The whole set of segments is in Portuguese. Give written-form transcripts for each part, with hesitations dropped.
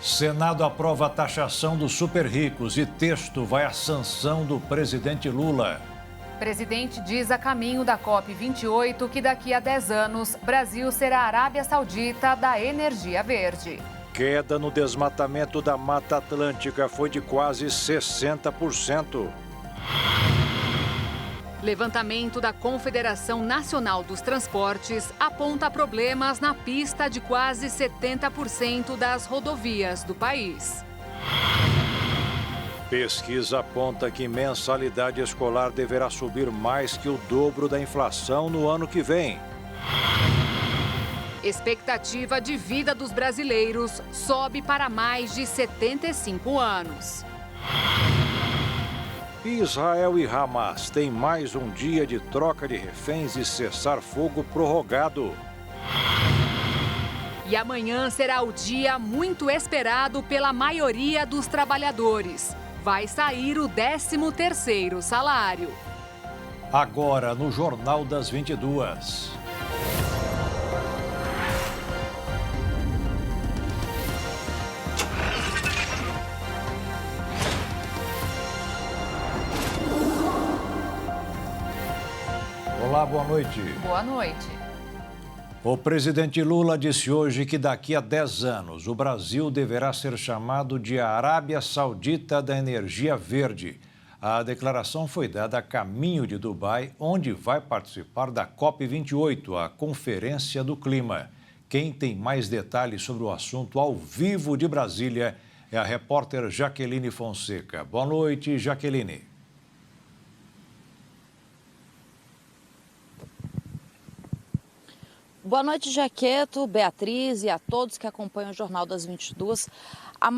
Senado aprova a taxação dos super-ricos e texto vai à sanção do presidente Lula. Presidente diz a caminho da COP28 que daqui a 10 anos, Brasil será a Arábia Saudita da energia verde. Queda no desmatamento da Mata Atlântica foi de quase 60%. Levantamento da Confederação Nacional dos Transportes aponta problemas na pista de quase 70% das rodovias do país. Pesquisa aponta que mensalidade escolar deverá subir mais que o dobro da inflação no ano que vem. Expectativa de vida dos brasileiros sobe para mais de 75 anos. Israel e Hamas têm mais um dia de troca de reféns e cessar-fogo prorrogado. E amanhã será o dia muito esperado pela maioria dos trabalhadores. Vai sair o 13º salário. Agora no Jornal das 22. Olá, boa noite. Boa noite. O presidente Lula disse hoje que daqui a 10 anos o Brasil deverá ser chamado de Arábia Saudita da Energia Verde. A declaração foi dada a caminho de Dubai, onde vai participar da COP28, a Conferência do Clima. Quem tem mais detalhes sobre o assunto ao vivo de Brasília é a repórter Jaqueline Fonseca. Boa noite, Jaqueline. Boa noite, Jaqueto, Beatriz e a todos que acompanham o Jornal das 22. A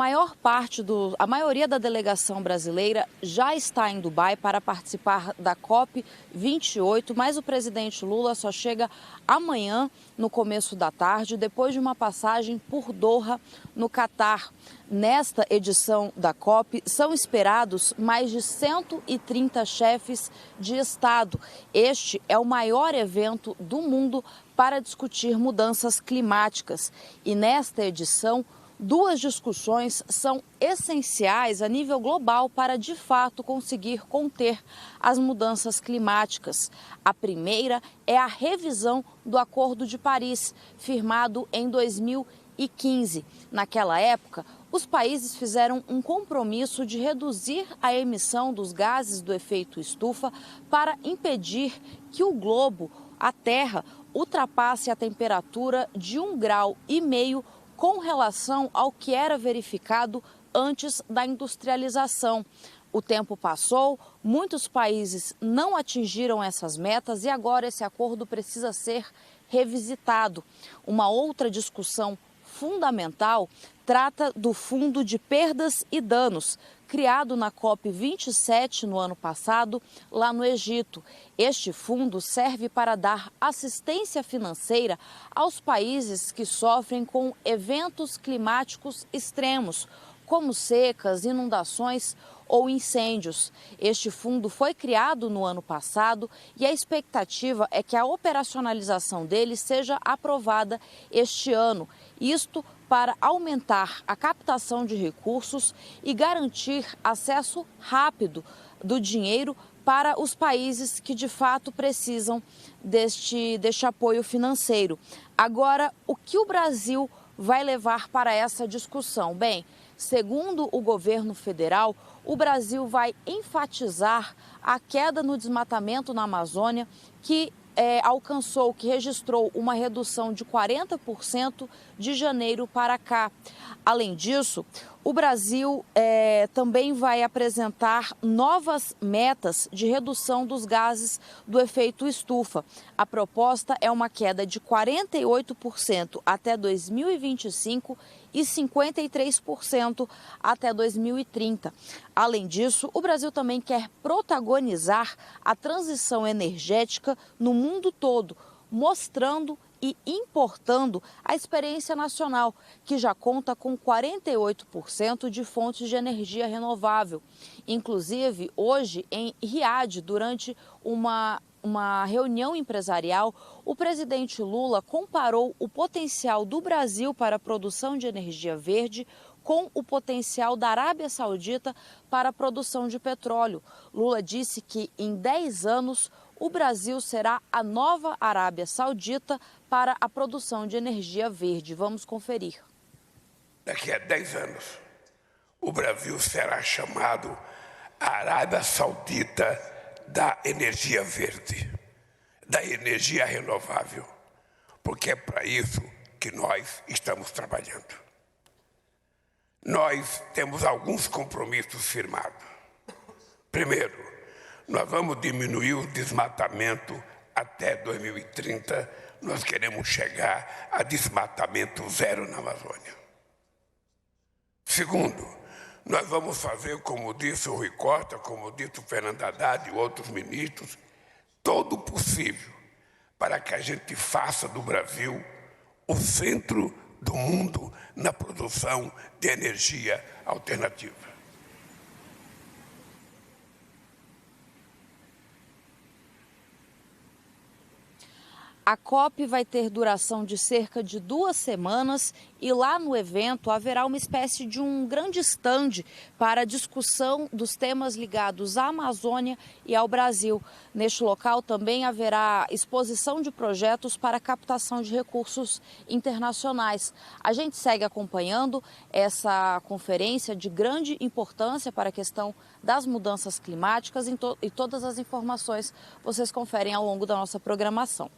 maioria da delegação brasileira já está em Dubai para participar da COP28, mas o presidente Lula só chega amanhã, no começo da tarde, depois de uma passagem por Doha, no Catar. Nesta edição da COP, são esperados mais de 130 chefes de Estado. Este é o maior evento do mundo para discutir mudanças climáticas. E nesta edição, duas discussões são essenciais a nível global para, de fato, conseguir conter as mudanças climáticas. A primeira é a revisão do Acordo de Paris, firmado em 2015. Naquela época, os países fizeram um compromisso de reduzir a emissão dos gases do efeito estufa para impedir que o globo, a Terra, ultrapasse a temperatura de 1,5 grau com relação ao que era verificado antes da industrialização. O tempo passou, muitos países não atingiram essas metas e agora esse acordo precisa ser revisitado. Uma outra discussão fundamental trata do Fundo de Perdas e Danos, criado na COP27 no ano passado, lá no Egito. Este fundo serve para dar assistência financeira aos países que sofrem com eventos climáticos extremos, como secas, inundações ou incêndios. Este fundo foi criado no ano passado e a expectativa é que a operacionalização dele seja aprovada este ano. Isto para aumentar a captação de recursos e garantir acesso rápido do dinheiro para os países que de fato precisam deste apoio financeiro. Agora, o que o Brasil vai levar para essa discussão? Bem, segundo o governo federal, o Brasil vai enfatizar a queda no desmatamento na Amazônia, que registrou uma redução de 40% de janeiro para cá. Além disso, o Brasil também vai apresentar novas metas de redução dos gases do efeito estufa. A proposta é uma queda de 48% até 2025 e 53% até 2030. Além disso, o Brasil também quer protagonizar a transição energética no mundo todo, mostrando e importando a experiência nacional, que já conta com 48% de fontes de energia renovável. Inclusive, hoje, em Riad, durante uma uma reunião empresarial, o presidente Lula comparou o potencial do Brasil para a produção de energia verde com o potencial da Arábia Saudita para a produção de petróleo. Lula disse que em 10 anos o Brasil será a nova Arábia Saudita para a produção de energia verde. Vamos conferir. Daqui a 10 anos, o Brasil será chamado a Arábia Saudita da energia verde, da energia renovável, porque é para isso que nós estamos trabalhando. Nós temos alguns compromissos firmados. Primeiro, nós vamos diminuir o desmatamento até 2030. Nós queremos chegar a desmatamento zero na Amazônia. Segundo, nós vamos fazer, como disse o Rui Costa, como disse o Fernando Haddad e outros ministros, todo o possível para que a gente faça do Brasil o centro do mundo na produção de energia alternativa. A COP vai ter duração de cerca de 2 semanas e lá no evento haverá uma espécie de um grande stand para a discussão dos temas ligados à Amazônia e ao Brasil. Neste local também haverá exposição de projetos para captação de recursos internacionais. A gente segue acompanhando essa conferência de grande importância para a questão das mudanças climáticas e todas as informações vocês conferem ao longo da nossa programação.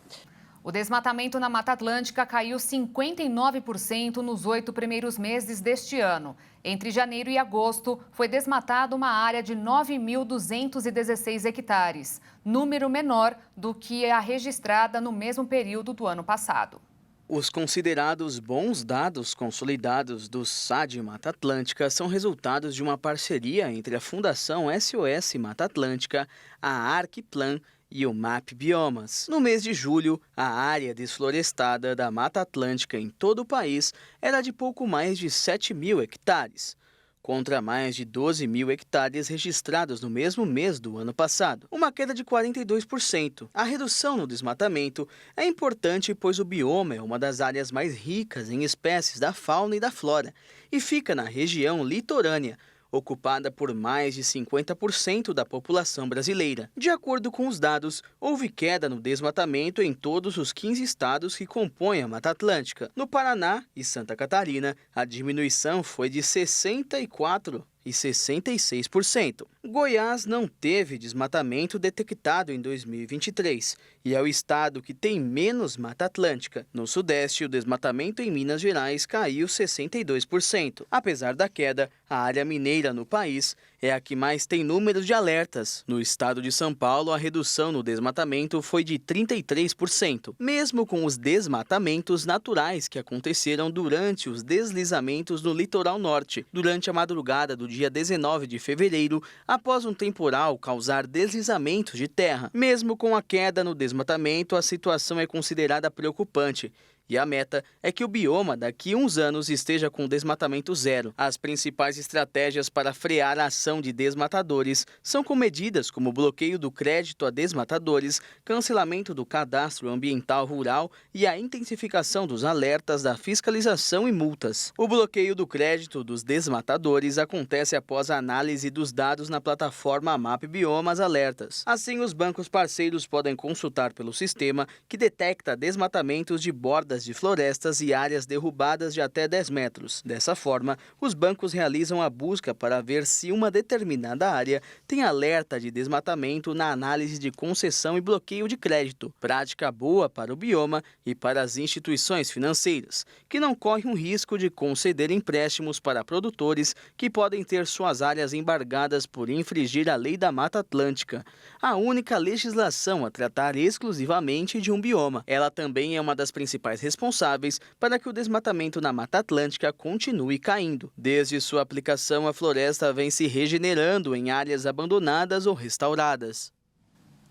O desmatamento na Mata Atlântica caiu 59% nos 8 primeiros meses deste ano. Entre janeiro e agosto, foi desmatada uma área de 9.216 hectares, número menor do que a registrada no mesmo período do ano passado. Os considerados bons dados consolidados do SAD Mata Atlântica são resultados de uma parceria entre a Fundação SOS Mata Atlântica, a Arquiplan e o MAP Biomas. No mês de julho, a área desflorestada da Mata Atlântica em todo o país era de pouco mais de 7.000 hectares, contra mais de 12.000 hectares registrados no mesmo mês do ano passado, uma queda de 42%. A redução no desmatamento é importante pois o bioma é uma das áreas mais ricas em espécies da fauna e da flora e fica na região litorânea, ocupada por mais de 50% da população brasileira. De acordo com os dados, houve queda no desmatamento em todos os 15 estados que compõem a Mata Atlântica. No Paraná e Santa Catarina, a diminuição foi de 64% e 66%. Goiás não teve desmatamento detectado em 2023 e é o estado que tem menos Mata Atlântica. No Sudeste, o desmatamento em Minas Gerais caiu 62%. Apesar da queda, a área mineira no país é a que mais tem números de alertas. No estado de São Paulo, a redução no desmatamento foi de 33%, mesmo com os desmatamentos naturais que aconteceram durante os deslizamentos no litoral norte, durante a madrugada do dia 19 de fevereiro, após um temporal causar deslizamentos de terra. Mesmo com a queda no desmatamento, a situação é considerada preocupante. E a meta é que o bioma daqui a uns anos esteja com desmatamento zero. As principais estratégias para frear a ação de desmatadores são com medidas como o bloqueio do crédito a desmatadores, cancelamento do cadastro ambiental rural e a intensificação dos alertas da fiscalização e multas. O bloqueio do crédito dos desmatadores acontece após a análise dos dados na plataforma MAP Biomas Alertas. Assim, os bancos parceiros podem consultar pelo sistema que detecta desmatamentos de bordas de florestas e áreas derrubadas de até 10 metros. Dessa forma, os bancos realizam a busca para ver se uma determinada área tem alerta de desmatamento na análise de concessão e bloqueio de crédito. Prática boa para o bioma e para as instituições financeiras, que não correm o risco de conceder empréstimos para produtores que podem ter suas áreas embargadas por infringir a Lei da Mata Atlântica, a única legislação a tratar exclusivamente de um bioma. Ela também é uma das principais responsáveis para que o desmatamento na Mata Atlântica continue caindo. Desde sua aplicação, a floresta vem se regenerando em áreas abandonadas ou restauradas.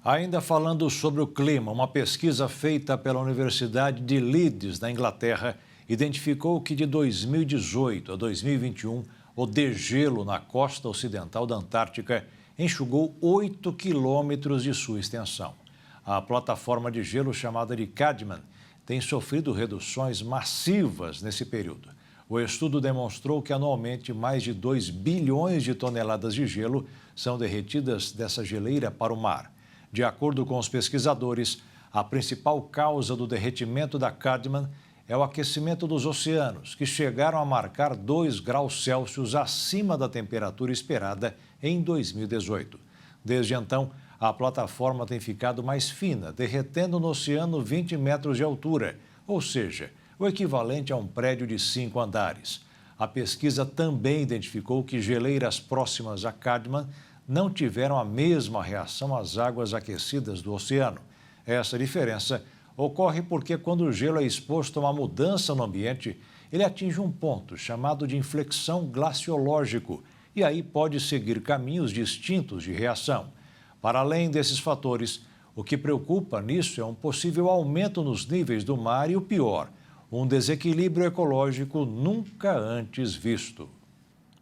Ainda falando sobre o clima, uma pesquisa feita pela Universidade de Leeds, na Inglaterra, identificou que de 2018 a 2021, o degelo na costa ocidental da Antártica enxugou 8 quilômetros de sua extensão. A plataforma de gelo chamada de Cadman tem sofrido reduções massivas nesse período. O estudo demonstrou que anualmente mais de 2 bilhões de toneladas de gelo são derretidas dessa geleira para o mar. De acordo com os pesquisadores, a principal causa do derretimento da Cadman é o aquecimento dos oceanos, que chegaram a marcar 2 graus Celsius acima da temperatura esperada em 2018. Desde então, a plataforma tem ficado mais fina, derretendo no oceano 20 metros de altura, ou seja, o equivalente a um prédio de 5 andares. A pesquisa também identificou que geleiras próximas a Cadman não tiveram a mesma reação às águas aquecidas do oceano. Essa diferença ocorre porque quando o gelo é exposto a uma mudança no ambiente, ele atinge um ponto chamado de inflexão glaciológico e aí pode seguir caminhos distintos de reação. Para além desses fatores, o que preocupa nisso é um possível aumento nos níveis do mar e o pior, um desequilíbrio ecológico nunca antes visto.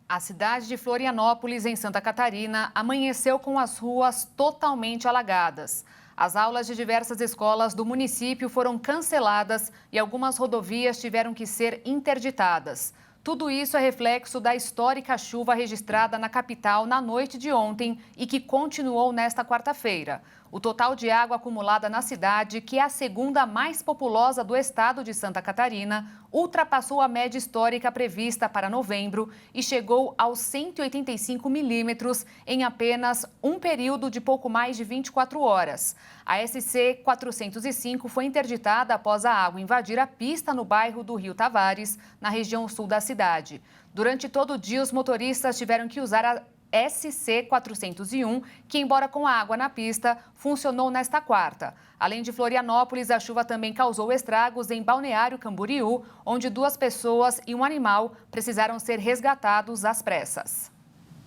A cidade de Florianópolis, em Santa Catarina, amanheceu com as ruas totalmente alagadas. As aulas de diversas escolas do município foram canceladas e algumas rodovias tiveram que ser interditadas. Tudo isso é reflexo da histórica chuva registrada na capital na noite de ontem e que continuou nesta quarta-feira. O total de água acumulada na cidade, que é a segunda mais populosa do estado de Santa Catarina, ultrapassou a média histórica prevista para novembro e chegou aos 185 milímetros em apenas um período de pouco mais de 24 horas. A SC 405 foi interditada após a água invadir a pista no bairro do Rio Tavares, na região sul da cidade. Durante todo o dia, os motoristas tiveram que usar a SC 401, que, embora com água na pista, funcionou nesta quarta. Além de Florianópolis, a chuva também causou estragos em Balneário Camboriú, onde 2 pessoas e um animal precisaram ser resgatados às pressas.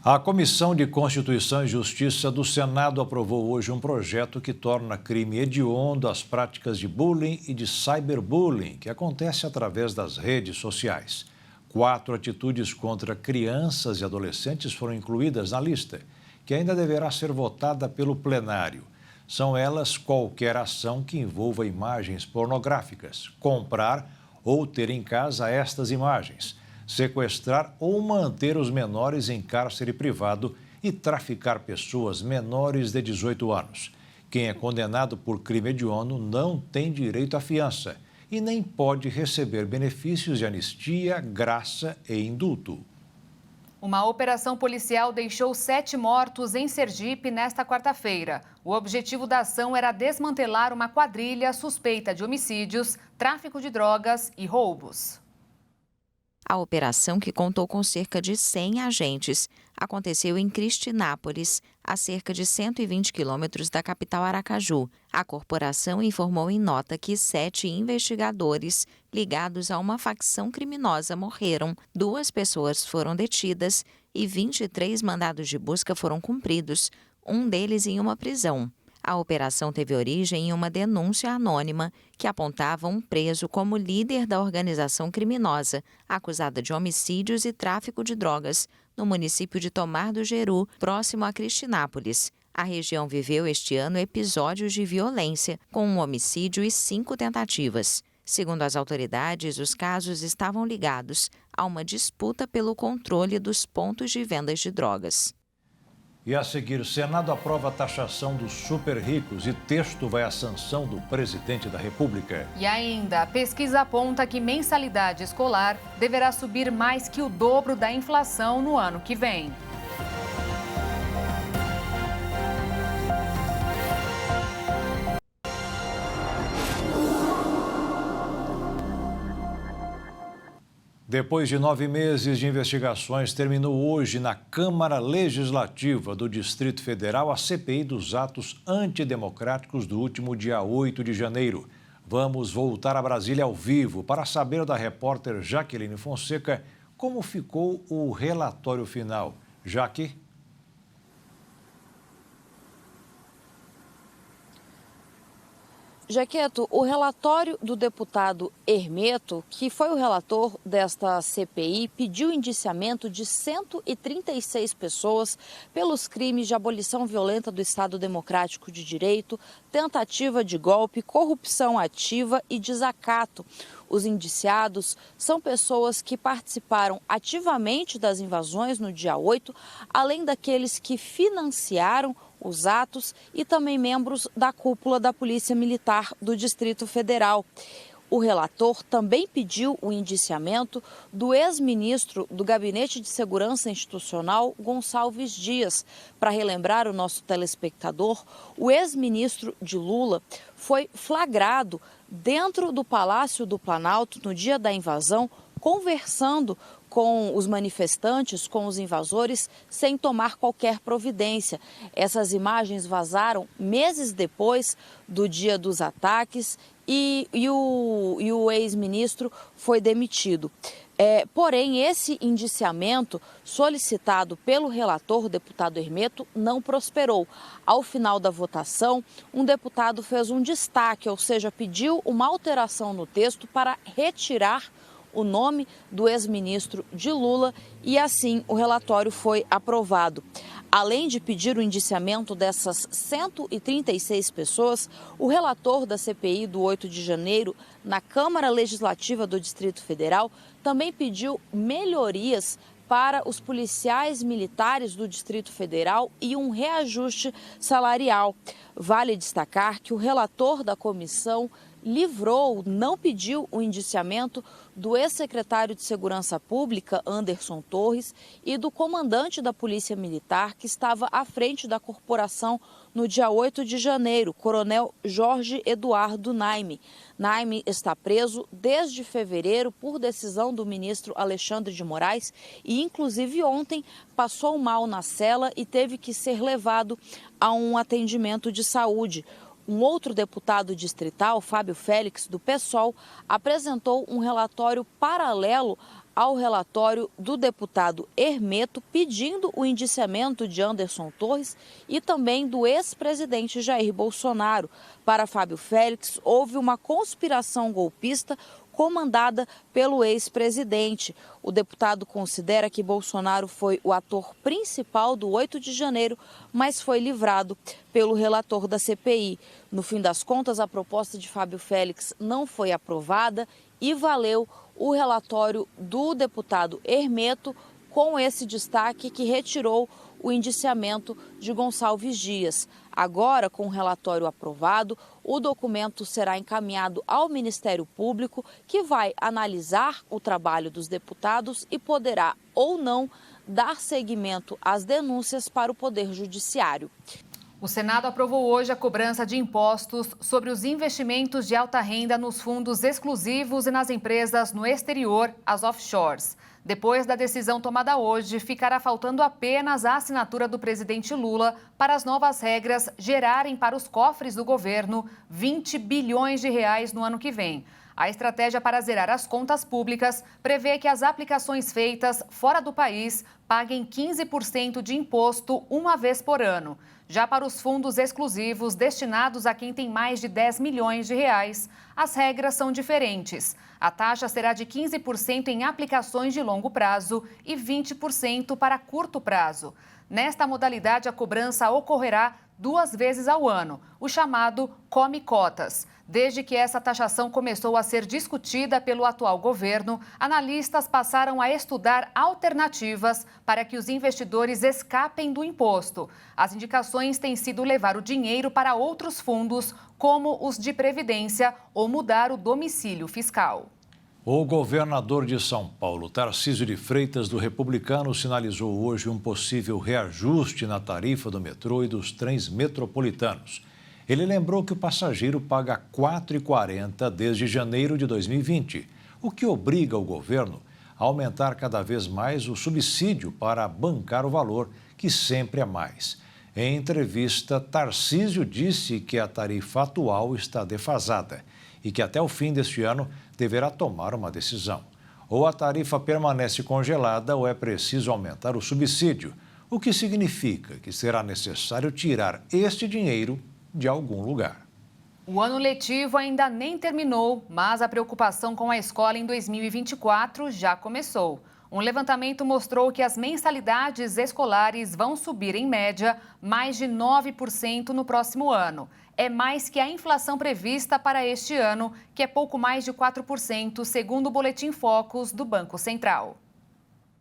A Comissão de Constituição e Justiça do Senado aprovou hoje um projeto que torna crime hediondo as práticas de bullying e de cyberbullying, que acontece através das redes sociais. 4 atitudes contra crianças e adolescentes foram incluídas na lista, que ainda deverá ser votada pelo plenário. São elas qualquer ação que envolva imagens pornográficas, comprar ou ter em casa estas imagens, sequestrar ou manter os menores em cárcere privado e traficar pessoas menores de 18 anos. Quem é condenado por crime hediondo não tem direito à fiança e nem pode receber benefícios de anistia, graça e indulto. Uma operação policial deixou 7 mortos em Sergipe nesta quarta-feira. O objetivo da ação era desmantelar uma quadrilha suspeita de homicídios, tráfico de drogas e roubos. A operação, que contou com cerca de 100 agentes, aconteceu em Cristinápolis, a cerca de 120 quilômetros da capital Aracaju. A corporação informou em nota que 7 investigadores ligados a uma facção criminosa morreram, 2 pessoas foram detidas e 23 mandados de busca foram cumpridos, um deles em uma prisão. A operação teve origem em uma denúncia anônima que apontava um preso como líder da organização criminosa, acusada de homicídios e tráfico de drogas, no município de Tomar do Jeru, próximo a Cristinápolis. A região viveu este ano episódios de violência, com um homicídio e 5 tentativas. Segundo as autoridades, os casos estavam ligados a uma disputa pelo controle dos pontos de vendas de drogas. E a seguir, o Senado aprova a taxação dos super ricos e texto vai à sanção do presidente da República. E ainda, a pesquisa aponta que mensalidade escolar deverá subir mais que o dobro da inflação no ano que vem. Depois de 9 meses de investigações, terminou hoje na Câmara Legislativa do Distrito Federal a CPI dos atos antidemocráticos do último dia 8 de janeiro. Vamos voltar a Brasília ao vivo para saber da repórter Jaqueline Fonseca como ficou o relatório final. Jaque? Jaqueto, o relatório do deputado Hermeto, que foi o relator desta CPI, pediu indiciamento de 136 pessoas pelos crimes de abolição violenta do Estado Democrático de Direito, tentativa de golpe, corrupção ativa e desacato. Os indiciados são pessoas que participaram ativamente das invasões no dia 8, além daqueles que financiaram os atos e também membros da cúpula da Polícia Militar do Distrito Federal. O relator também pediu o indiciamento do ex-ministro do Gabinete de Segurança Institucional, Gonçalves Dias. Para relembrar o nosso telespectador, o ex-ministro de Lula foi flagrado dentro do Palácio do Planalto no dia da invasão, conversando com os manifestantes, com os invasores, sem tomar qualquer providência. Essas imagens vazaram meses depois do dia dos ataques e o ex-ministro foi demitido. Porém, esse indiciamento solicitado pelo relator, o deputado Hermeto, não prosperou. Ao final da votação, um deputado fez um destaque, ou seja, pediu uma alteração no texto para retirar o nome do ex-ministro de Lula e assim o relatório foi aprovado. Além de pedir o indiciamento dessas 136 pessoas, o relator da CPI do 8 de janeiro na Câmara Legislativa do Distrito Federal também pediu melhorias para os policiais militares do Distrito Federal e um reajuste salarial. Vale destacar que o relator da comissão não pediu o indiciamento do ex-secretário de Segurança Pública, Anderson Torres, e do comandante da Polícia Militar, que estava à frente da corporação no dia 8 de janeiro, Coronel Jorge Eduardo Naime. Naime está preso desde fevereiro por decisão do ministro Alexandre de Moraes e, inclusive, ontem passou mal na cela e teve que ser levado a um atendimento de saúde. Um outro deputado distrital, Fábio Félix, do PSOL, apresentou um relatório paralelo ao relatório do deputado Hermeto, pedindo o indiciamento de Anderson Torres e também do ex-presidente Jair Bolsonaro. Para Fábio Félix, houve uma conspiração golpista comandada pelo ex-presidente. O deputado considera que Bolsonaro foi o ator principal do 8 de janeiro, mas foi livrado pelo relator da CPI. No fim das contas, a proposta de Fábio Félix não foi aprovada e valeu o relatório do deputado Hermeto, com esse destaque que retirou o indiciamento de Gonçalves Dias. Agora, com o relatório aprovado, o documento será encaminhado ao Ministério Público, que vai analisar o trabalho dos deputados e poderá ou não dar seguimento às denúncias para o Poder Judiciário. O Senado aprovou hoje a cobrança de impostos sobre os investimentos de alta renda nos fundos exclusivos e nas empresas no exterior, as offshores. Depois da decisão tomada hoje, ficará faltando apenas a assinatura do presidente Lula para as novas regras gerarem para os cofres do governo 20 bilhões de reais no ano que vem. A estratégia para zerar as contas públicas prevê que as aplicações feitas fora do país paguem 15% de imposto uma vez por ano. Já para os fundos exclusivos destinados a quem tem mais de 10 milhões de reais, as regras são diferentes. A taxa será de 15% em aplicações de longo prazo e 20% para curto prazo. Nesta modalidade, a cobrança ocorrerá 2 vezes ao ano, o chamado Come Cotas. Desde que essa taxação começou a ser discutida pelo atual governo, analistas passaram a estudar alternativas para que os investidores escapem do imposto. As indicações têm sido levar o dinheiro para outros fundos, como os de previdência, ou mudar o domicílio fiscal. O governador de São Paulo, Tarcísio de Freitas, do Republicano, sinalizou hoje um possível reajuste na tarifa do metrô e dos trens metropolitanos. Ele lembrou que o passageiro paga R$ 4,40 desde janeiro de 2020, o que obriga o governo a aumentar cada vez mais o subsídio para bancar o valor, que sempre é mais. Em entrevista, Tarcísio disse que a tarifa atual está defasada e que até o fim deste ano deverá tomar uma decisão. Ou a tarifa permanece congelada ou é preciso aumentar o subsídio, o que significa que será necessário tirar este dinheiro de algum lugar. O ano letivo ainda nem terminou, mas a preocupação com a escola em 2024 já começou. Um levantamento mostrou que as mensalidades escolares vão subir, em média, mais de 9% no próximo ano. É mais que a inflação prevista para este ano, que é pouco mais de 4%, segundo o Boletim Focus do Banco Central.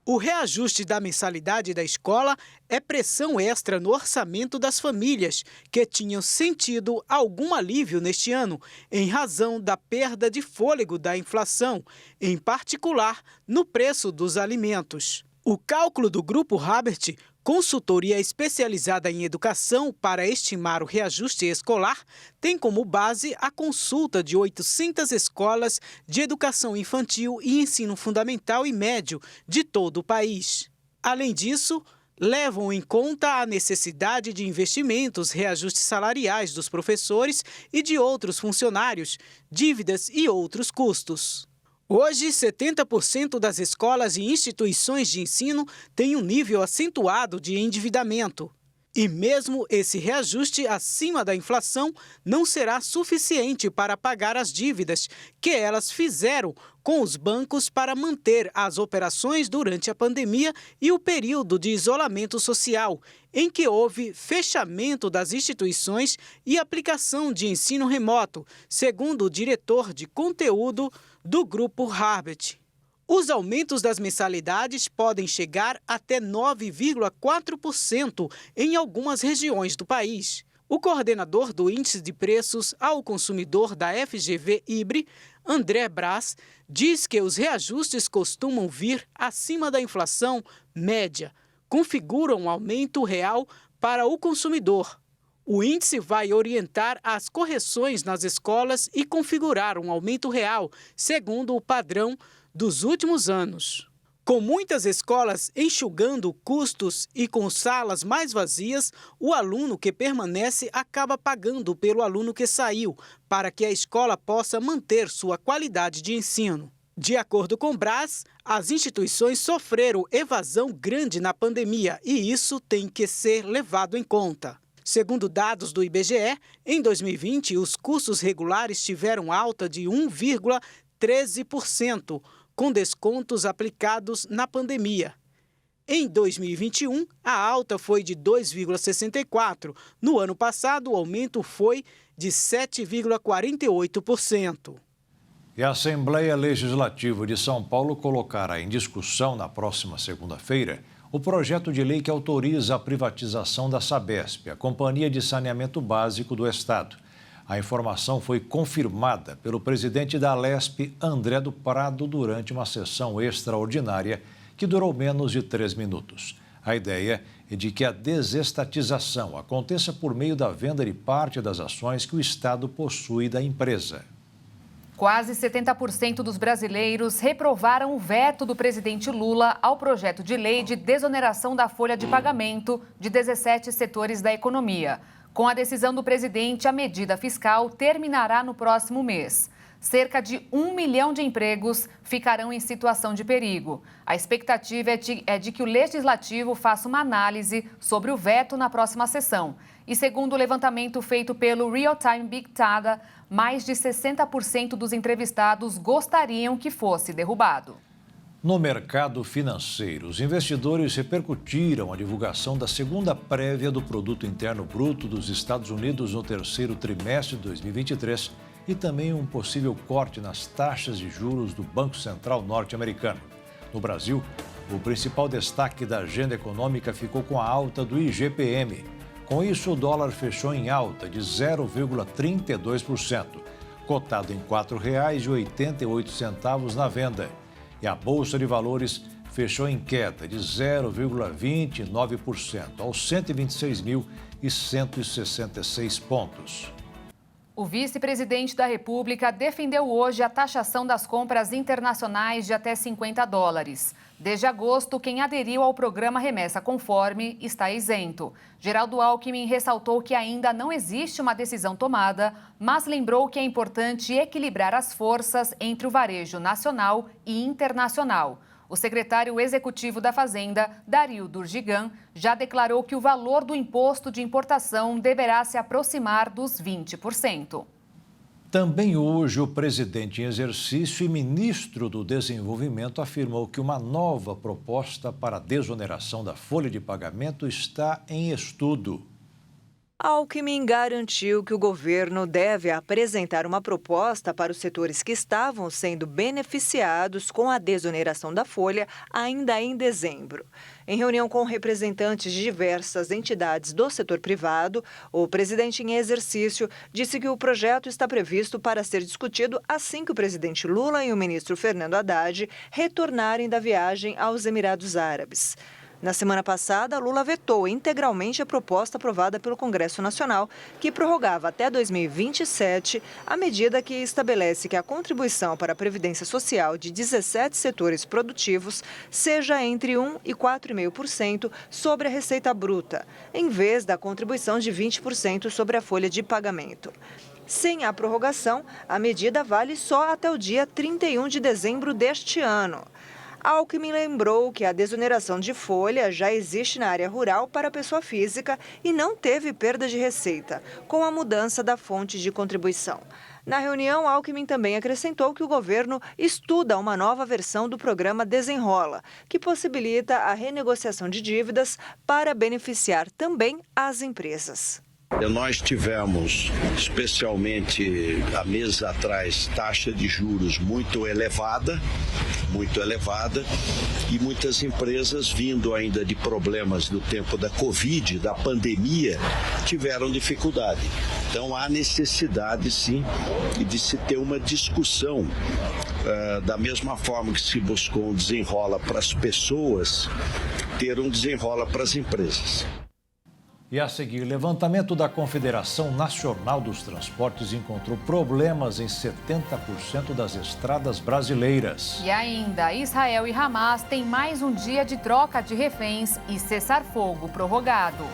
O reajuste da mensalidade da escola é pressão extra no orçamento das famílias, que tinham sentido algum alívio neste ano, em razão da perda de fôlego da inflação, em particular no preço dos alimentos. O cálculo do Grupo Habert, consultoria especializada em educação para estimar o reajuste escolar, tem como base a consulta de 800 escolas de educação infantil e ensino fundamental e médio de todo o país. Além disso, levam em conta a necessidade de investimentos, reajustes salariais dos professores e de outros funcionários, dívidas e outros custos. Hoje, 70% das escolas e instituições de ensino têm um nível acentuado de endividamento. E mesmo esse reajuste acima da inflação não será suficiente para pagar as dívidas que elas fizeram com os bancos para manter as operações durante a pandemia e o período de isolamento social, em que houve fechamento das instituições e aplicação de ensino remoto, segundo o diretor de conteúdo do Grupo Habert. Os aumentos das mensalidades podem chegar até 9,4% em algumas regiões do país. O coordenador do Índice de Preços ao Consumidor da FGV-IBRE, André Braz, diz que os reajustes costumam vir acima da inflação média, configuram um aumento real para o consumidor. O índice vai orientar as correções nas escolas e configurar um aumento real, segundo o padrão dos últimos anos. Com muitas escolas enxugando custos e com salas mais vazias, o aluno que permanece acaba pagando pelo aluno que saiu, para que a escola possa manter sua qualidade de ensino. De acordo com Braz, as instituições sofreram evasão grande na pandemia e isso tem que ser levado em conta. Segundo dados do IBGE, em 2020, os custos regulares tiveram alta de 1,13%, com descontos aplicados na pandemia. Em 2021, a alta foi de 2,64%. No ano passado, o aumento foi de 7,48%. E a Assembleia Legislativa de São Paulo colocará em discussão na próxima segunda-feira o projeto de lei que autoriza a privatização da Sabesp, a Companhia de Saneamento Básico do Estado. A informação foi confirmada pelo presidente da Alesp, André do Prado, durante uma sessão extraordinária que durou menos de 3 minutos. A ideia é de que a desestatização aconteça por meio da venda de parte das ações que o Estado possui da empresa. Quase 70% dos brasileiros reprovaram o veto do presidente Lula ao projeto de lei de desoneração da folha de pagamento de 17 setores da economia. Com a decisão do presidente, a medida fiscal terminará no próximo mês. Cerca de 1 milhão de empregos ficarão em situação de perigo. A expectativa é de que o Legislativo faça uma análise sobre o veto na próxima sessão. E segundo o levantamento feito pelo Real Time Big Data, mais de 60% dos entrevistados gostariam que fosse derrubado. No mercado financeiro, os investidores repercutiram a divulgação da segunda prévia do Produto Interno Bruto dos Estados Unidos no terceiro trimestre de 2023 e também um possível corte nas taxas de juros do Banco Central norte-americano. No Brasil, o principal destaque da agenda econômica ficou com a alta do IGPM. Com isso, o dólar fechou em alta de 0,32%, cotado em R$ 4,88 na venda. E a Bolsa de Valores fechou em queda de 0,29%, aos 126.166 pontos. O vice-presidente da República defendeu hoje a taxação das compras internacionais de até $50. Desde agosto, quem aderiu ao programa Remessa Conforme está isento. Geraldo Alckmin ressaltou que ainda não existe uma decisão tomada, mas lembrou que é importante equilibrar as forças entre o varejo nacional e internacional. O secretário executivo da Fazenda, Dario Durgigan, já declarou que o valor do imposto de importação deverá se aproximar dos 20%. Também hoje, o presidente em exercício e ministro do Desenvolvimento afirmou que uma nova proposta para a desoneração da folha de pagamento está em estudo. Alckmin garantiu que o governo deve apresentar uma proposta para os setores que estavam sendo beneficiados com a desoneração da folha ainda em dezembro. Em reunião com representantes de diversas entidades do setor privado, o presidente em exercício disse que o projeto está previsto para ser discutido assim que o presidente Lula e o ministro Fernando Haddad retornarem da viagem aos Emirados Árabes. Na semana passada, Lula vetou integralmente a proposta aprovada pelo Congresso Nacional, que prorrogava até 2027 a medida que estabelece que a contribuição para a Previdência Social de 17 setores produtivos seja entre 1% e 4,5% sobre a receita bruta, em vez da contribuição de 20% sobre a folha de pagamento. Sem a prorrogação, a medida vale só até o dia 31 de dezembro deste ano. Alckmin lembrou que a desoneração de folha já existe na área rural para a pessoa física e não teve perda de receita, com a mudança da fonte de contribuição. Na reunião, Alckmin também acrescentou que o governo estuda uma nova versão do programa Desenrola, que possibilita a renegociação de dívidas para beneficiar também as empresas. Nós tivemos, especialmente há meses atrás, taxa de juros muito elevada, e muitas empresas, vindo ainda de problemas do tempo da Covid, da pandemia, tiveram dificuldade. Então há necessidade, sim, de se ter uma discussão, da mesma forma que se buscou um desenrola para as pessoas, ter um desenrola para as empresas. E a seguir, levantamento da Confederação Nacional dos Transportes encontrou problemas em 70% das estradas brasileiras. E ainda, Israel e Hamas têm mais um dia de troca de reféns e cessar-fogo prorrogado.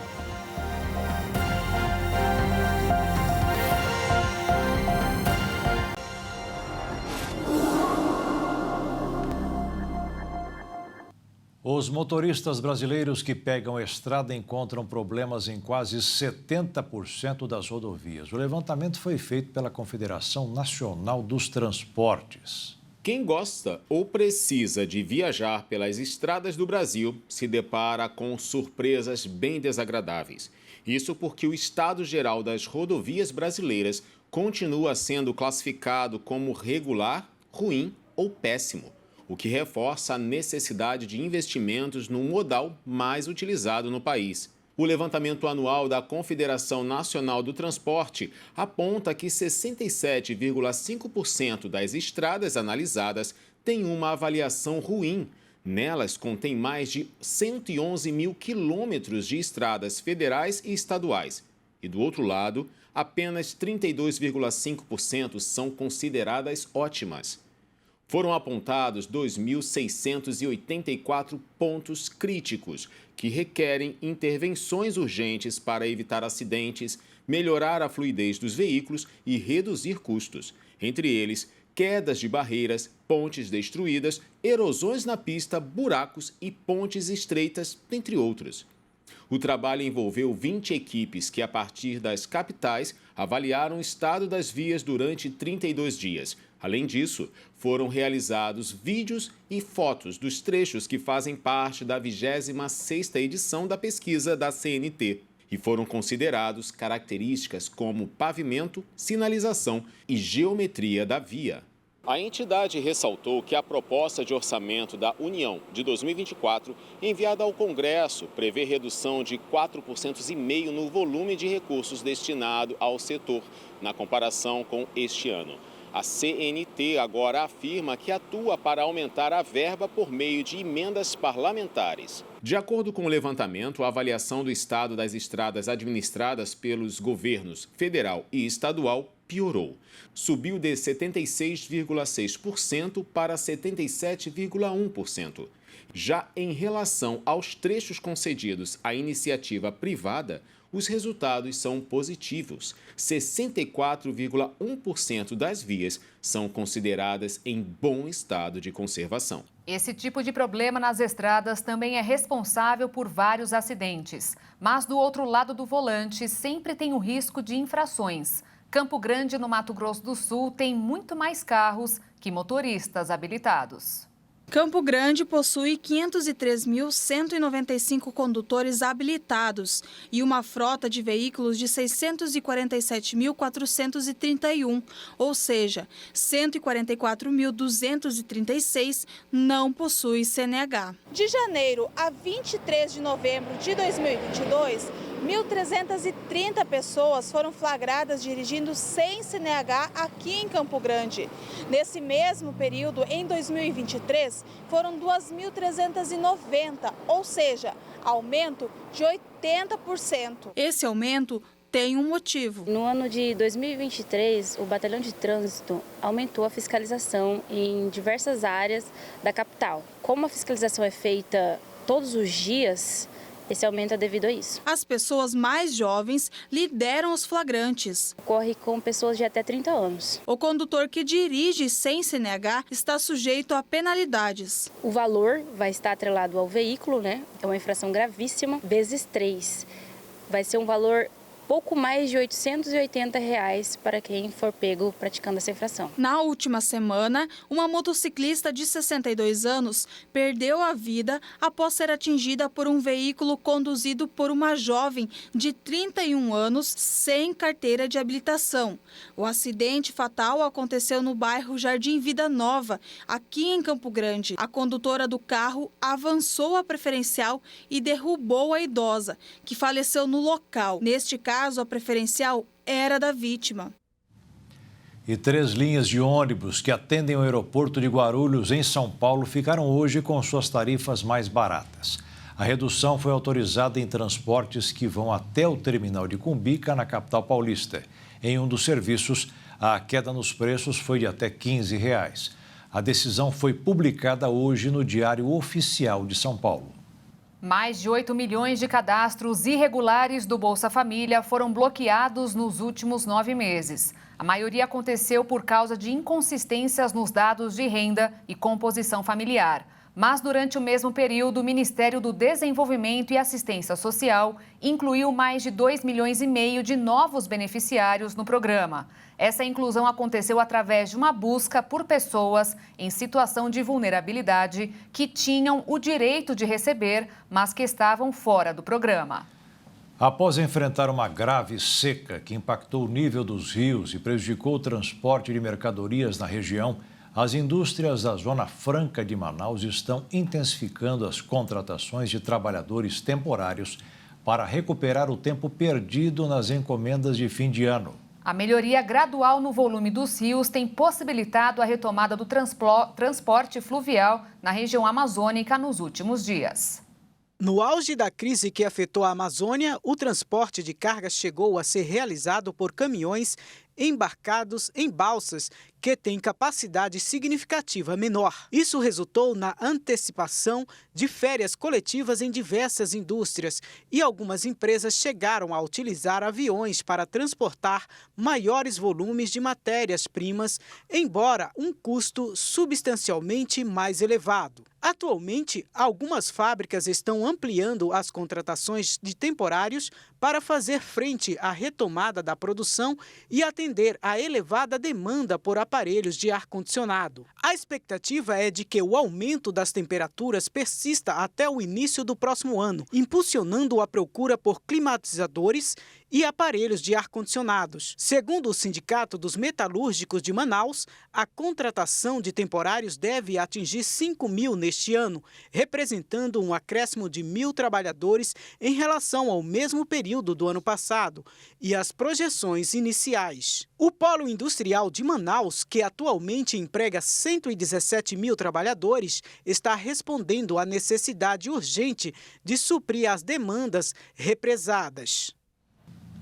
Os motoristas brasileiros que pegam a estrada encontram problemas em quase 70% das rodovias. O levantamento foi feito pela Confederação Nacional dos Transportes. Quem gosta ou precisa de viajar pelas estradas do Brasil se depara com surpresas bem desagradáveis. Isso porque o estado geral das rodovias brasileiras continua sendo classificado como regular, ruim ou péssimo, o que reforça a necessidade de investimentos no modal mais utilizado no país. O levantamento anual da Confederação Nacional do Transporte aponta que 67,5% das estradas analisadas têm uma avaliação ruim. Nelas contém mais de 111 mil quilômetros de estradas federais e estaduais. E do outro lado, apenas 32,5% são consideradas ótimas. Foram apontados 2.684 pontos críticos que requerem intervenções urgentes para evitar acidentes, melhorar a fluidez dos veículos e reduzir custos. Entre eles, quedas de barreiras, pontes destruídas, erosões na pista, buracos e pontes estreitas, entre outros. O trabalho envolveu 20 equipes que, a partir das capitais, avaliaram o estado das vias durante 32 dias. Além disso, foram realizados vídeos e fotos dos trechos que fazem parte da 26ª edição da pesquisa da CNT e foram considerados características como pavimento, sinalização e geometria da via. A entidade ressaltou que a proposta de orçamento da União de 2024, enviada ao Congresso, prevê redução de 4,5% no volume de recursos destinado ao setor, na comparação com este ano. A CNT agora afirma que atua para aumentar a verba por meio de emendas parlamentares. De acordo com o levantamento, a avaliação do estado das estradas administradas pelos governos federal e estadual piorou. Subiu de 76,6% para 77,1%. Já em relação aos trechos concedidos à iniciativa privada, os resultados são positivos. 64,1% das vias são consideradas em bom estado de conservação. Esse tipo de problema nas estradas também é responsável por vários acidentes. Mas do outro lado do volante sempre tem o risco de infrações. Campo Grande, no Mato Grosso do Sul, tem muito mais carros que motoristas habilitados. Campo Grande possui 503.195 condutores habilitados e uma frota de veículos de 647.431, ou seja, 144.236 não possuem CNH. De janeiro a 23 de novembro de 2022, 1.330 pessoas foram flagradas dirigindo sem CNH aqui em Campo Grande. Nesse mesmo período, em 2023, foram 2.390, ou seja, aumento de 80%. Esse aumento tem um motivo. No ano de 2023, o Batalhão de Trânsito aumentou a fiscalização em diversas áreas da capital. Como a fiscalização é feita todos os dias, esse aumento é devido a isso. As pessoas mais jovens lideram os flagrantes. Ocorre com pessoas de até 30 anos. O condutor que dirige sem CNH está sujeito a penalidades. O valor vai estar atrelado ao veículo, É uma infração gravíssima, vezes 3. Vai ser um valor pouco mais de R$ 880 para quem for pego praticando essa infração. Na última semana, uma motociclista de 62 anos perdeu a vida após ser atingida por um veículo conduzido por uma jovem de 31 anos sem carteira de habilitação. O acidente fatal aconteceu no bairro Jardim Vida Nova, aqui em Campo Grande. A condutora do carro avançou a preferencial e derrubou a idosa, que faleceu no local. Neste caso, a preferencial era da vítima. E 3 linhas de ônibus que atendem o aeroporto de Guarulhos, em São Paulo, ficaram hoje com suas tarifas mais baratas. A redução foi autorizada em transportes que vão até o terminal de Cumbica, na capital paulista. Em um dos serviços, a queda nos preços foi de até R$ 15. A decisão foi publicada hoje no Diário Oficial de São Paulo. Mais de 8 milhões de cadastros irregulares do Bolsa Família foram bloqueados nos últimos 9 meses. A maioria aconteceu por causa de inconsistências nos dados de renda e composição familiar. Mas, durante o mesmo período, o Ministério do Desenvolvimento e Assistência Social incluiu mais de 2,5 milhões de novos beneficiários no programa. Essa inclusão aconteceu através de uma busca por pessoas em situação de vulnerabilidade que tinham o direito de receber, mas que estavam fora do programa. Após enfrentar uma grave seca que impactou o nível dos rios e prejudicou o transporte de mercadorias na região, as indústrias da Zona Franca de Manaus estão intensificando as contratações de trabalhadores temporários para recuperar o tempo perdido nas encomendas de fim de ano. A melhoria gradual no volume dos rios tem possibilitado a retomada do transporte fluvial na região amazônica nos últimos dias. No auge da crise que afetou a Amazônia, o transporte de cargas chegou a ser realizado por caminhões embarcados em balsas que têm capacidade significativa menor. Isso resultou na antecipação de férias coletivas em diversas indústrias e algumas empresas chegaram a utilizar aviões para transportar maiores volumes de matérias-primas, embora um custo substancialmente mais elevado. Atualmente, algumas fábricas estão ampliando as contratações de temporários para fazer frente à retomada da produção e atender à elevada demanda por aparelhos de ar-condicionado. A expectativa é de que o aumento das temperaturas persista até o início do próximo ano, impulsionando a procura por climatizadores e aparelhos de ar-condicionados. Segundo o Sindicato dos Metalúrgicos de Manaus, a contratação de temporários deve atingir 5.000 neste ano, representando um acréscimo de 1.000 trabalhadores em relação ao mesmo período do ano passado e as projeções iniciais. O Polo Industrial de Manaus, que atualmente emprega 117.000 trabalhadores, está respondendo à necessidade urgente de suprir as demandas represadas.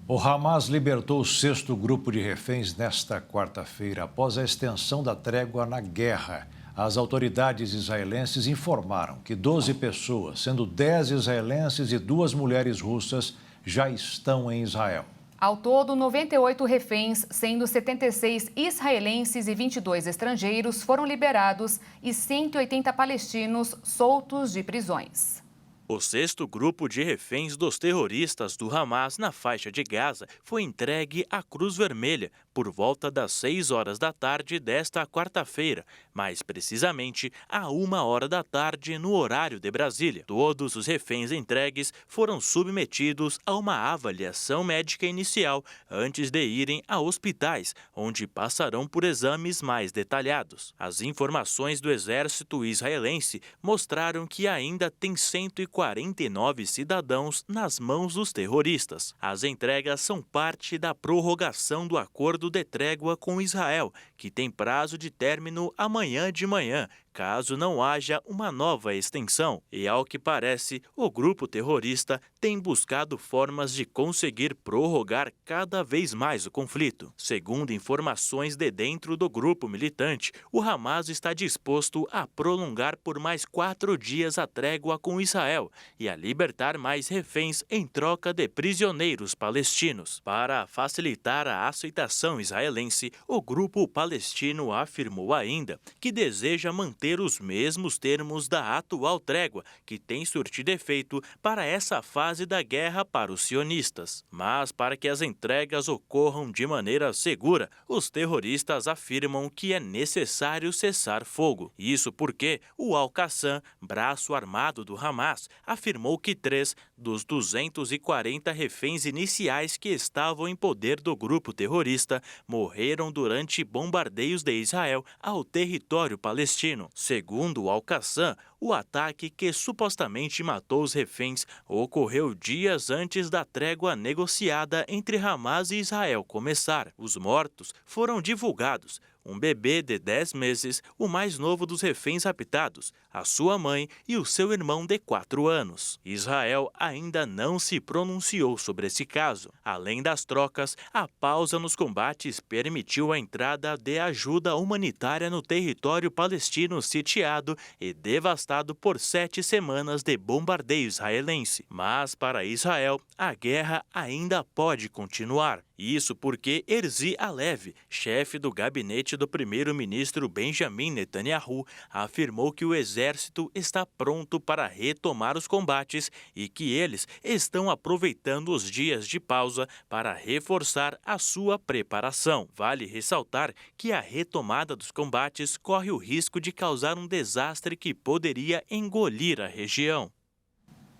O Hamas libertou o 6º grupo de reféns nesta quarta-feira, após a extensão da trégua na guerra. As autoridades israelenses informaram que 12 pessoas, sendo 10 israelenses e 2 mulheres russas, já estão em Israel. Ao todo, 98 reféns, sendo 76 israelenses e 22 estrangeiros, foram liberados e 180 palestinos soltos de prisões. O 6º grupo de reféns dos terroristas do Hamas na faixa de Gaza foi entregue à Cruz Vermelha por volta das 6 horas da tarde desta quarta-feira, mais precisamente à 1 hora da tarde no horário de Brasília. Todos os reféns entregues foram submetidos a uma avaliação médica inicial antes de irem a hospitais, onde passarão por exames mais detalhados. As informações do exército israelense mostraram que ainda tem 149 cidadãos nas mãos dos terroristas. As entregas são parte da prorrogação do acordo de trégua com Israel, que tem prazo de término amanhã de manhã, caso não haja uma nova extensão. E, ao que parece, o grupo terrorista tem buscado formas de conseguir prorrogar cada vez mais o conflito. Segundo informações de dentro do grupo militante, o Hamas está disposto a prolongar por mais 4 dias a trégua com Israel e a libertar mais reféns em troca de prisioneiros palestinos. Para facilitar a aceitação israelense, o grupo palestino afirmou ainda que deseja manter os mesmos termos da atual trégua, que tem surtido efeito para essa fase da guerra para os sionistas. Mas, para que as entregas ocorram de maneira segura, os terroristas afirmam que é necessário cessar fogo. Isso porque o Al-Qassam, braço armado do Hamas, afirmou que 3 dos 240 reféns iniciais que estavam em poder do grupo terrorista morreram durante bombardeios de Israel ao território palestino. Segundo o Al-Qassam, o ataque que supostamente matou os reféns ocorreu dias antes da trégua negociada entre Hamas e Israel começar. Os mortos foram divulgados: um bebê de 10 meses, o mais novo dos reféns raptados, a sua mãe e o seu irmão de 4 anos. Israel ainda não se pronunciou sobre esse caso. Além das trocas, a pausa nos combates permitiu a entrada de ajuda humanitária no território palestino sitiado e devastado por 7 semanas de bombardeio israelense. Mas, para Israel, a guerra ainda pode continuar. Isso porque Herzi Halevi, chefe do gabinete do primeiro-ministro Benjamin Netanyahu, afirmou que o exército está pronto para retomar os combates e que eles estão aproveitando os dias de pausa para reforçar a sua preparação. Vale ressaltar que a retomada dos combates corre o risco de causar um desastre que poderia engolir a região.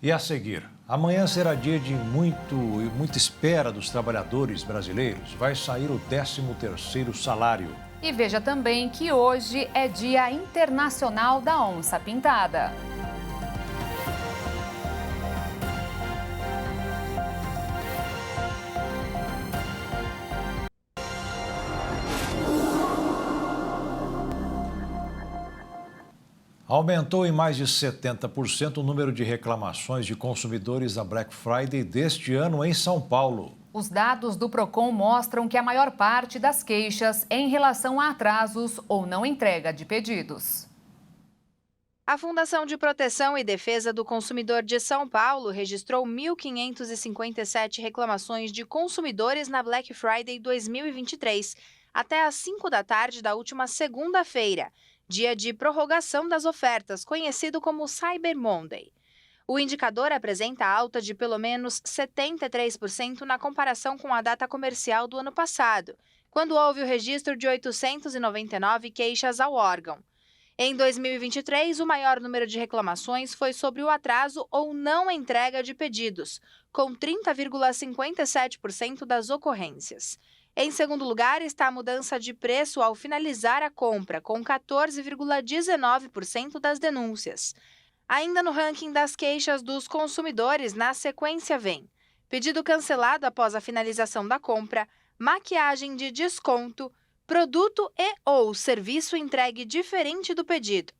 E a seguir, amanhã será dia de muita espera dos trabalhadores brasileiros. Vai sair o 13º salário. E veja também que hoje é Dia Internacional da Onça Pintada. Aumentou em mais de 70% o número de reclamações de consumidores da Black Friday deste ano em São Paulo. Os dados do Procon mostram que a maior parte das queixas é em relação a atrasos ou não entrega de pedidos. A Fundação de Proteção e Defesa do Consumidor de São Paulo registrou 1.557 reclamações de consumidores na Black Friday 2023, até às 5 da tarde da última segunda-feira, dia de prorrogação das ofertas, conhecido como Cyber Monday. O indicador apresenta alta de pelo menos 73% na comparação com a data comercial do ano passado, quando houve o registro de 899 queixas ao órgão. Em 2023, o maior número de reclamações foi sobre o atraso ou não entrega de pedidos, com 30,57% das ocorrências. Em segundo lugar está a mudança de preço ao finalizar a compra, com 14,19% das denúncias. Ainda no ranking das queixas dos consumidores, na sequência vem pedido cancelado após a finalização da compra, maquiagem de desconto, produto e ou serviço entregue diferente do pedido.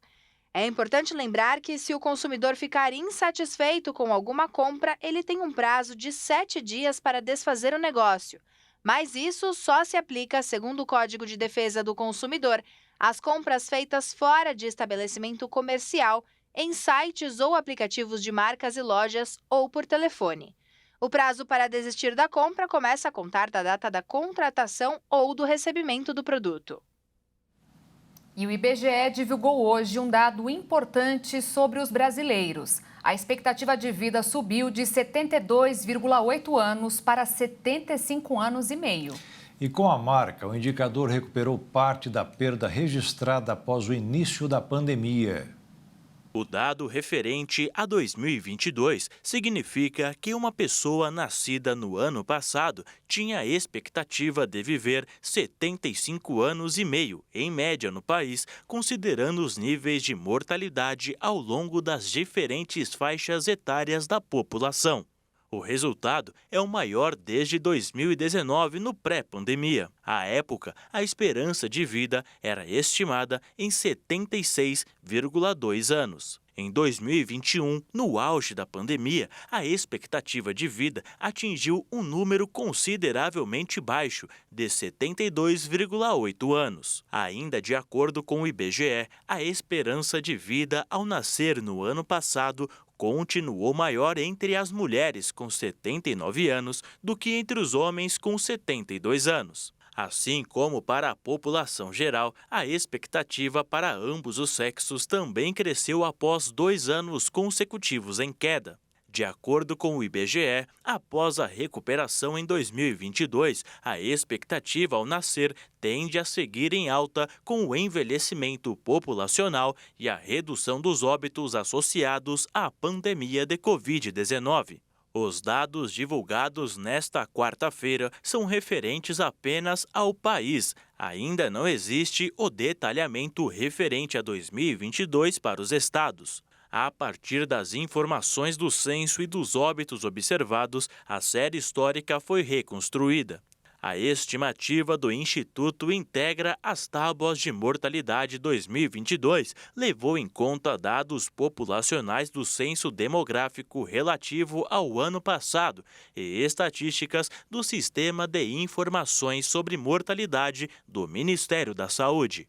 É importante lembrar que, se o consumidor ficar insatisfeito com alguma compra, ele tem um prazo de 7 dias para desfazer o negócio. Mas isso só se aplica, segundo o Código de Defesa do Consumidor, às compras feitas fora de estabelecimento comercial, em sites ou aplicativos de marcas e lojas ou por telefone. O prazo para desistir da compra começa a contar da data da contratação ou do recebimento do produto. E o IBGE divulgou hoje um dado importante sobre os brasileiros. A expectativa de vida subiu de 72,8 anos para 75 anos e meio. E com a marca, o indicador recuperou parte da perda registrada após o início da pandemia. O dado referente a 2022 significa que uma pessoa nascida no ano passado tinha a expectativa de viver 75 anos e meio, em média no país, considerando os níveis de mortalidade ao longo das diferentes faixas etárias da população. O resultado é o maior desde 2019, no pré-pandemia. À época, a esperança de vida era estimada em 76,2 anos. Em 2021, no auge da pandemia, a expectativa de vida atingiu um número consideravelmente baixo, de 72,8 anos. Ainda de acordo com o IBGE, a esperança de vida ao nascer no ano passado continuou maior entre as mulheres com 79 anos do que entre os homens com 72 anos. Assim como para a população geral, a expectativa para ambos os sexos também cresceu após 2 anos consecutivos em queda. De acordo com o IBGE, após a recuperação em 2022, a expectativa ao nascer tende a seguir em alta com o envelhecimento populacional e a redução dos óbitos associados à pandemia de Covid-19. Os dados divulgados nesta quarta-feira são referentes apenas ao país. Ainda não existe o detalhamento referente a 2022 para os estados. A partir das informações do censo e dos óbitos observados, a série histórica foi reconstruída. A estimativa do Instituto integra as tábuas de mortalidade 2022, levou em conta dados populacionais do censo demográfico relativo ao ano passado e estatísticas do Sistema de Informações sobre Mortalidade do Ministério da Saúde.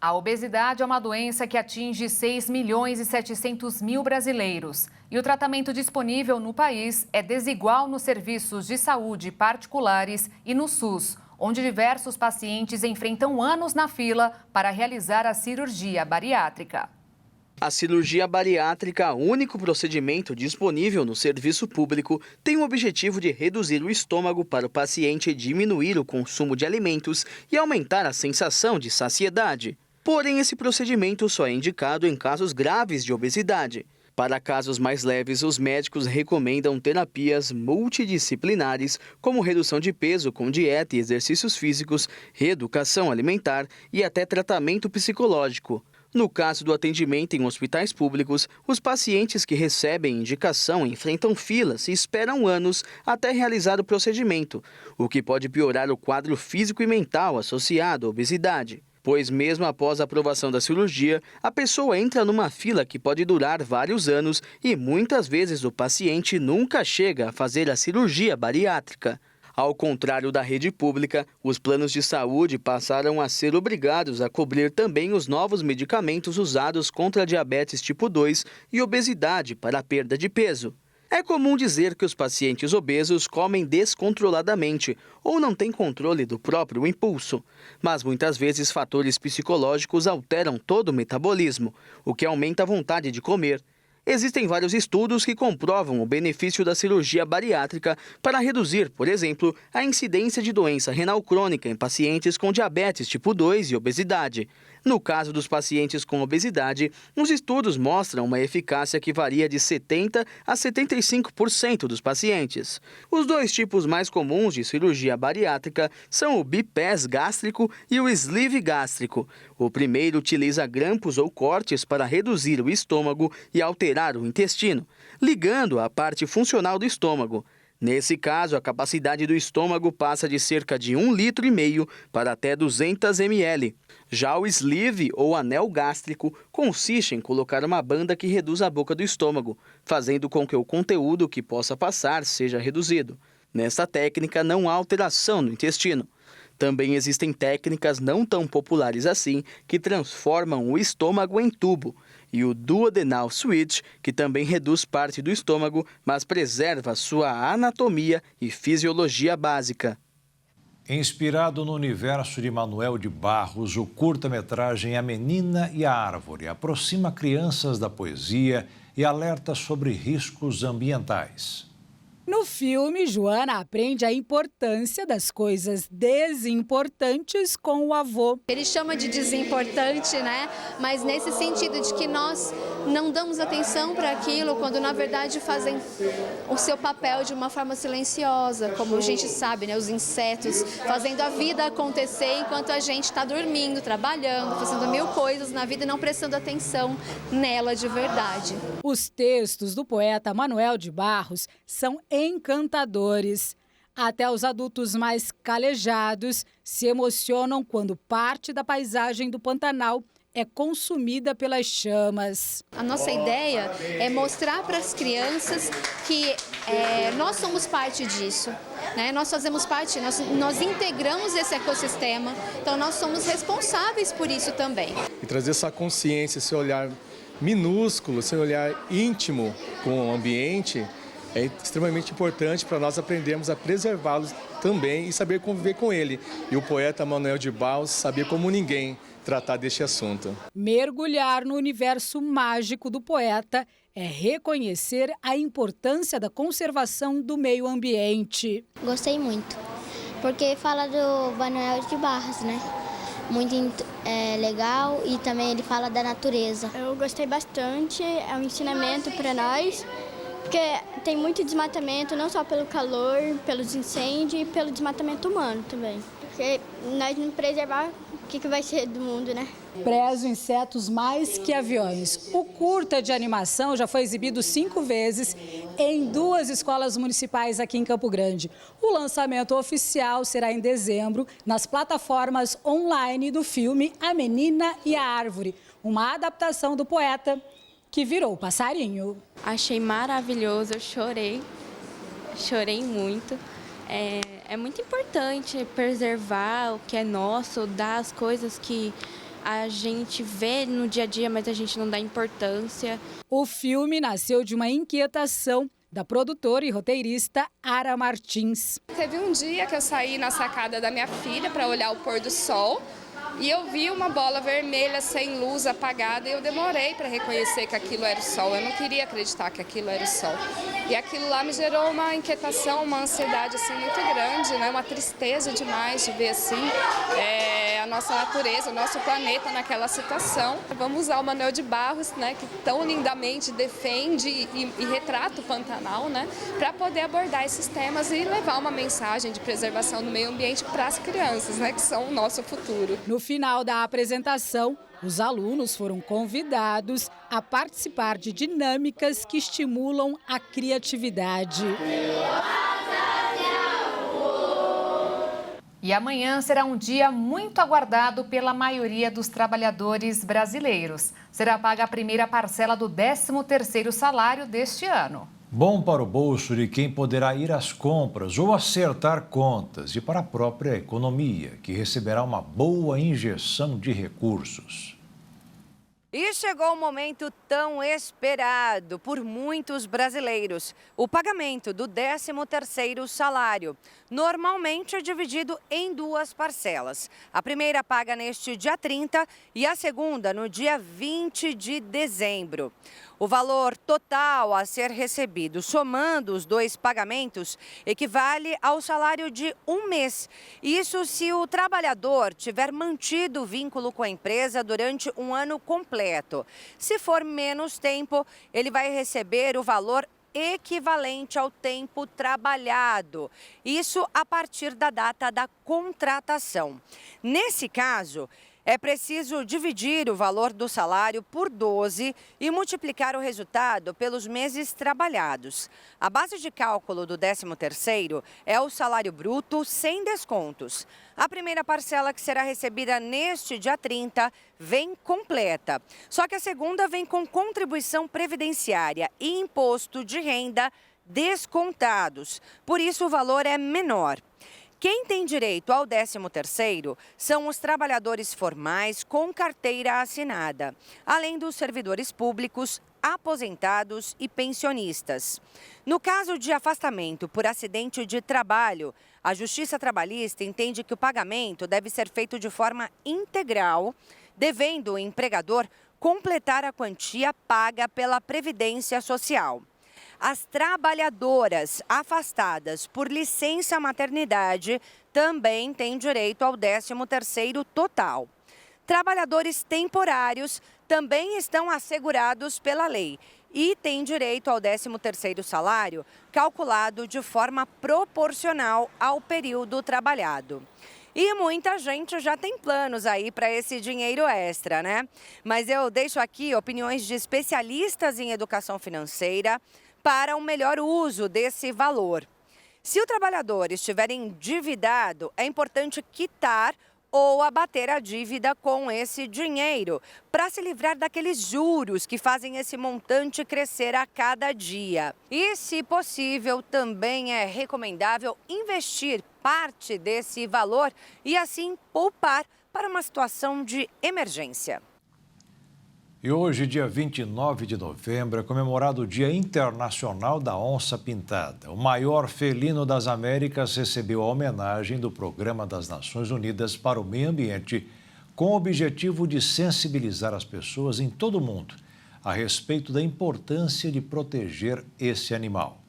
A obesidade é uma doença que atinge 6.700.000 brasileiros. E o tratamento disponível no país é desigual nos serviços de saúde particulares e no SUS, onde diversos pacientes enfrentam anos na fila para realizar a cirurgia bariátrica. A cirurgia bariátrica, único procedimento disponível no serviço público, tem o objetivo de reduzir o estômago para o paciente diminuir o consumo de alimentos e aumentar a sensação de saciedade. Porém, esse procedimento só é indicado em casos graves de obesidade. Para casos mais leves, os médicos recomendam terapias multidisciplinares, como redução de peso com dieta e exercícios físicos, reeducação alimentar e até tratamento psicológico. No caso do atendimento em hospitais públicos, os pacientes que recebem indicação enfrentam filas e esperam anos até realizar o procedimento, o que pode piorar o quadro físico e mental associado à obesidade. Pois mesmo após a aprovação da cirurgia, a pessoa entra numa fila que pode durar vários anos e muitas vezes o paciente nunca chega a fazer a cirurgia bariátrica. Ao contrário da rede pública, os planos de saúde passaram a ser obrigados a cobrir também os novos medicamentos usados contra a diabetes tipo 2 e obesidade para a perda de peso. É comum dizer que os pacientes obesos comem descontroladamente ou não têm controle do próprio impulso. Mas muitas vezes fatores psicológicos alteram todo o metabolismo, o que aumenta a vontade de comer. Existem vários estudos que comprovam o benefício da cirurgia bariátrica para reduzir, por exemplo, a incidência de doença renal crônica em pacientes com diabetes tipo 2 e obesidade. No caso dos pacientes com obesidade, os estudos mostram uma eficácia que varia de 70% a 75% dos pacientes. Os dois tipos mais comuns de cirurgia bariátrica são o bypass gástrico e o sleeve gástrico. O primeiro utiliza grampos ou cortes para reduzir o estômago e alterar o intestino, ligando a parte funcional do estômago. Nesse caso, a capacidade do estômago passa de cerca de 1,5 litros para até 200 ml. Já o sleeve, ou anel gástrico, consiste em colocar uma banda que reduz a boca do estômago, fazendo com que o conteúdo que possa passar seja reduzido. Nesta técnica, não há alteração no intestino. Também existem técnicas não tão populares assim que transformam o estômago em tubo, e o duodenal switch, que também reduz parte do estômago, mas preserva sua anatomia e fisiologia básica. Inspirado no universo de Manuel de Barros, o curta-metragem A Menina e a Árvore aproxima crianças da poesia e alerta sobre riscos ambientais. No filme, Joana aprende a importância das coisas desimportantes com o avô. Ele chama de desimportante, né? Mas nesse sentido de que nós não damos atenção para aquilo, quando na verdade fazem o seu papel de uma forma silenciosa, como a gente sabe, né? Os insetos fazendo a vida acontecer enquanto a gente está dormindo, trabalhando, fazendo mil coisas na vida e não prestando atenção nela de verdade. Os textos do poeta Manuel de Barros são encantadores. Até os adultos mais calejados se emocionam quando parte da paisagem do Pantanal é consumida pelas chamas. A nossa ideia é mostrar para as crianças que nós somos parte disso, né? Nós fazemos parte, nós integramos esse ecossistema, então nós somos responsáveis por isso também. E trazer essa consciência, esse olhar minúsculo, esse olhar íntimo com o ambiente é extremamente importante para nós aprendermos a preservá-lo também e saber conviver com ele. E o poeta Manuel de Barros sabia como ninguém tratar deste assunto. Mergulhar no universo mágico do poeta é reconhecer a importância da conservação do meio ambiente. Gostei muito, porque fala do Manuel de Barros, né? Muito legal, e também ele fala da natureza. Eu gostei bastante, é um ensinamento para nós, porque tem muito desmatamento, não só pelo calor, pelos incêndios e pelo desmatamento humano também. Porque nós não preservar, o que vai ser do mundo, né? Prezo insetos mais que aviões. O curta de animação já foi exibido 5 vezes em 2 escolas municipais aqui em Campo Grande. O lançamento oficial será em dezembro nas plataformas online do filme A Menina e a Árvore, uma adaptação do poeta que virou passarinho. Achei maravilhoso, eu chorei muito. É muito importante preservar o que é nosso, dar as coisas que a gente vê no dia a dia, mas a gente não dá importância. O filme nasceu de uma inquietação da produtora e roteirista Ara Martins. Teve um dia que eu saí na sacada da minha filha para olhar o pôr do sol e eu vi uma bola vermelha sem luz, apagada, e eu demorei para reconhecer que aquilo era o sol. Eu não queria acreditar que aquilo era o sol. E aquilo lá me gerou uma inquietação, uma ansiedade assim, muito grande, né? Uma tristeza demais de ver assim, a nossa natureza, o nosso planeta naquela situação. Vamos usar o Manuel de Barros, né, que tão lindamente defende e retrata o Pantanal, né, para poder abordar esses temas e levar uma mensagem de preservação do meio ambiente para as crianças, né, que são o nosso futuro. No final da apresentação, os alunos foram convidados a participar de dinâmicas que estimulam a criatividade. E amanhã será um dia muito aguardado pela maioria dos trabalhadores brasileiros. Será paga a primeira parcela do 13º salário deste ano. Bom para o bolso de quem poderá ir às compras ou acertar contas, e para a própria economia, que receberá uma boa injeção de recursos. E chegou o momento tão esperado por muitos brasileiros, o pagamento do 13º salário. Normalmente é dividido em 2 parcelas. A primeira paga neste dia 30 e a segunda no dia 20 de dezembro. O valor total a ser recebido, somando os 2 pagamentos, equivale ao salário de um mês. Isso se o trabalhador tiver mantido o vínculo com a empresa durante um ano completo. Se for menos tempo, ele vai receber o valor equivalente ao tempo trabalhado. Isso a partir da data da contratação. Nesse caso, é preciso dividir o valor do salário por 12 e multiplicar o resultado pelos meses trabalhados. A base de cálculo do 13º é o salário bruto sem descontos. A primeira parcela, que será recebida neste dia 30, vem completa. Só que a segunda vem com contribuição previdenciária e imposto de renda descontados. Por isso, o valor é menor. Quem tem direito ao 13º são os trabalhadores formais com carteira assinada, além dos servidores públicos, aposentados e pensionistas. No caso de afastamento por acidente de trabalho, A Justiça Trabalhista entende que o pagamento deve ser feito de forma integral, devendo o empregador completar a quantia paga pela Previdência Social. As trabalhadoras afastadas por licença maternidade também têm direito ao 13º total. Trabalhadores temporários também estão assegurados pela lei e têm direito ao 13º salário calculado de forma proporcional ao período trabalhado. E muita gente já tem planos aí para esse dinheiro extra, né? Mas eu deixo aqui opiniões de especialistas em educação financeira para um melhor uso desse valor. Se o trabalhador estiver endividado, é importante quitar ou abater a dívida com esse dinheiro, para se livrar daqueles juros que fazem esse montante crescer a cada dia. E, se possível, também é recomendável investir parte desse valor e, assim, poupar para uma situação de emergência. E hoje, dia 29 de novembro, é comemorado o Dia Internacional da Onça Pintada. O maior felino das Américas recebeu a homenagem do Programa das Nações Unidas para o Meio Ambiente, com o objetivo de sensibilizar as pessoas em todo o mundo a respeito da importância de proteger esse animal.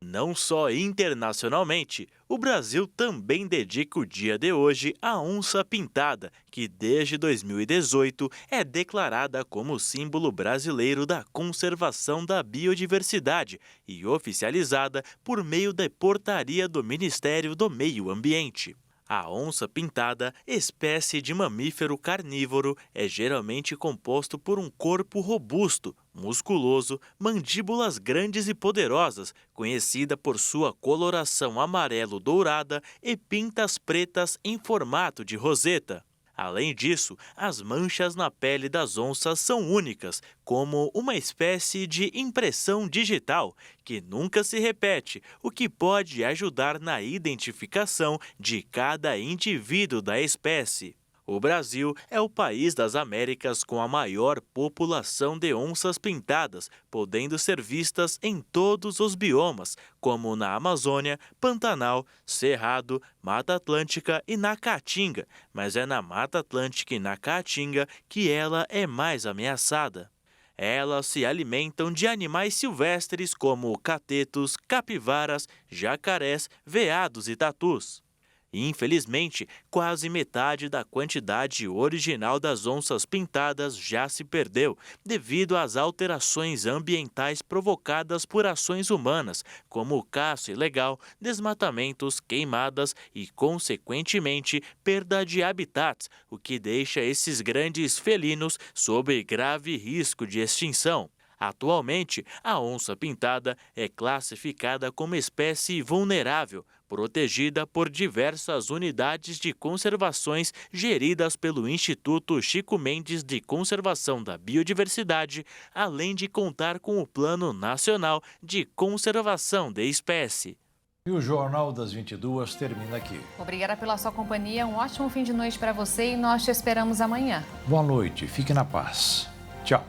Não só internacionalmente, o Brasil também dedica o dia de hoje à onça pintada, que desde 2018 é declarada como símbolo brasileiro da conservação da biodiversidade e oficializada por meio da portaria do Ministério do Meio Ambiente. A onça pintada, espécie de mamífero carnívoro, é geralmente composto por um corpo robusto, musculoso, mandíbulas grandes e poderosas, conhecida por sua coloração amarelo-dourada e pintas pretas em formato de roseta. Além disso, as manchas na pele das onças são únicas, como uma espécie de impressão digital, que nunca se repete, o que pode ajudar na identificação de cada indivíduo da espécie. O Brasil é o país das Américas com a maior população de onças pintadas, podendo ser vistas em todos os biomas, como na Amazônia, Pantanal, Cerrado, Mata Atlântica e na Caatinga, mas é na Mata Atlântica e na Caatinga que ela é mais ameaçada. Elas se alimentam de animais silvestres como catetos, capivaras, jacarés, veados e tatus. Infelizmente, quase metade da quantidade original das onças pintadas já se perdeu, devido às alterações ambientais provocadas por ações humanas, como caça ilegal, desmatamentos, queimadas e, consequentemente, perda de habitats, o que deixa esses grandes felinos sob grave risco de extinção. Atualmente, a onça pintada é classificada como espécie vulnerável, protegida por diversas unidades de conservações geridas pelo Instituto Chico Mendes de Conservação da Biodiversidade, além de contar com o Plano Nacional de Conservação de Espécie. E o Jornal das 22 termina aqui. Obrigada pela sua companhia, um ótimo fim de noite para você e nós te esperamos amanhã. Boa noite, fique na paz. Tchau.